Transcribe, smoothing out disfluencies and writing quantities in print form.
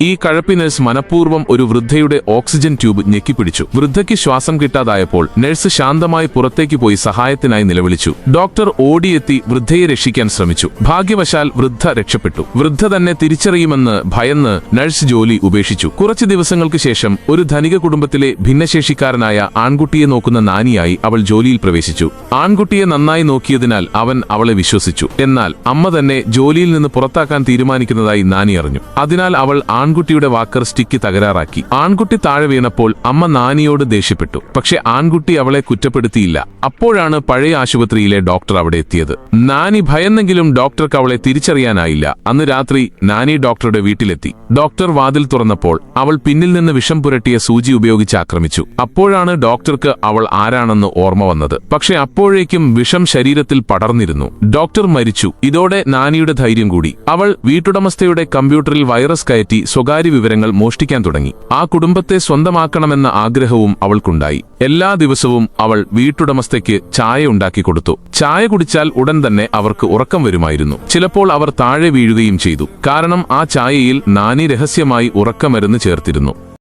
ഈ കഴപ്പി നഴ്സ് മനഃപൂർവ്വം ഒരു വൃദ്ധയുടെ ഓക്സിജൻ ട്യൂബ് ഞെക്കിപ്പിടിച്ചു. വൃദ്ധയ്ക്ക് ശ്വാസം കിട്ടാതായപ്പോൾ നഴ്സ് ശാന്തമായി പുറത്തേക്ക് പോയി സഹായത്തിനായി നിലവിളിച്ചു. ഡോക്ടർ ഓടിയെത്തി വൃദ്ധയെ രക്ഷിക്കാൻ ശ്രമിച്ചു. ഭാഗ്യവശാൽ വൃദ്ധ രക്ഷപ്പെട്ടു. വൃദ്ധ തന്നെ തിരിച്ചറിയുമെന്ന് ഭയന്ന് നഴ്സ് ജോലി ഉപേക്ഷിച്ചു. കുറച്ചു ദിവസങ്ങൾക്ക് ശേഷം ഒരു ധനിക കുടുംബത്തിലെ ഭിന്നശേഷിക്കാരനായ ആൺകുട്ടിയെ നോക്കുന്ന നാനിയായി അവൾ ജോലിയിൽ പ്രവേശിച്ചു. ആൺകുട്ടിയെ നന്നായി നോക്കിയതിനാൽ അവൻ അവളെ വിശ്വസിച്ചു. എന്നാൽ അമ്മ തന്നെ ജോലിയിൽ നിന്ന് പുറത്താക്കാൻ തീരുമാനിക്കുന്നതായി നാനി അറിഞ്ഞു. അതിനാൽ അവൾ ആൺകുട്ടിയുടെ വാക്കർ സ്റ്റിക്ക് തകരാറാക്കി. ആൺകുട്ടി താഴെ വീണപ്പോൾ അമ്മ നാനിയോട് ദേഷ്യപ്പെട്ടു. പക്ഷെ ആൺകുട്ടി അവളെ കുറ്റപ്പെടുത്തിയില്ല. അപ്പോഴാണ് പഴയ ആശുപത്രിയിലെ ഡോക്ടർ അവിടെ എത്തിയത്. നാനി ഭയന്നെങ്കിലും ഡോക്ടർക്ക് അവളെ തിരിച്ചറിയാനായില്ല. അന്ന് രാത്രി നാനി ഡോക്ടറുടെ വീട്ടിലെത്തി. ഡോക്ടർ വാതിൽ തുറന്നപ്പോൾ അവൾ പിന്നിൽ നിന്ന് വിഷം പുരട്ടിയ സൂചി ഉപയോഗിച്ച് ആക്രമിച്ചു. അപ്പോഴാണ് ഡോക്ടർക്ക് അവൾ ആരാണെന്ന് ഓർമ്മ വന്നത്. പക്ഷെ അപ്പോഴേക്കും വിഷം ശരീരത്തിൽ പടർന്നിരുന്നു. ഡോക്ടർ മരിച്ചു. ഇതോടെ നാനിയുടെ ധൈര്യം കൂടി. അവൾ വീട്ടുടമസ്ഥയുടെ കമ്പ്യൂട്ടറിൽ വൈറസ് കയറ്റി സ്വകാര്യ വിവരങ്ങൾ മോഷ്ടിക്കാൻ തുടങ്ങി. ആ കുടുംബത്തെ സ്വന്തമാക്കണമെന്ന ആഗ്രഹവും അവൾക്കുണ്ടായി. എല്ലാ ദിവസവും അവൾ വീട്ടുടമസ്ഥയ്ക്ക് ചായ ഉണ്ടാക്കി കൊടുത്തു. ചായ കുടിച്ചാൽ ഉടൻ തന്നെ അവർക്ക് ഉറക്കം വരുമായിരുന്നു. ചിലപ്പോൾ അവർ താഴെ വീഴുകയും ചെയ്തു. കാരണം ആ ചായയിൽ നാനി രഹസ്യമായി ഉറക്കമരുന്ന് ചേർത്തിരുന്നു.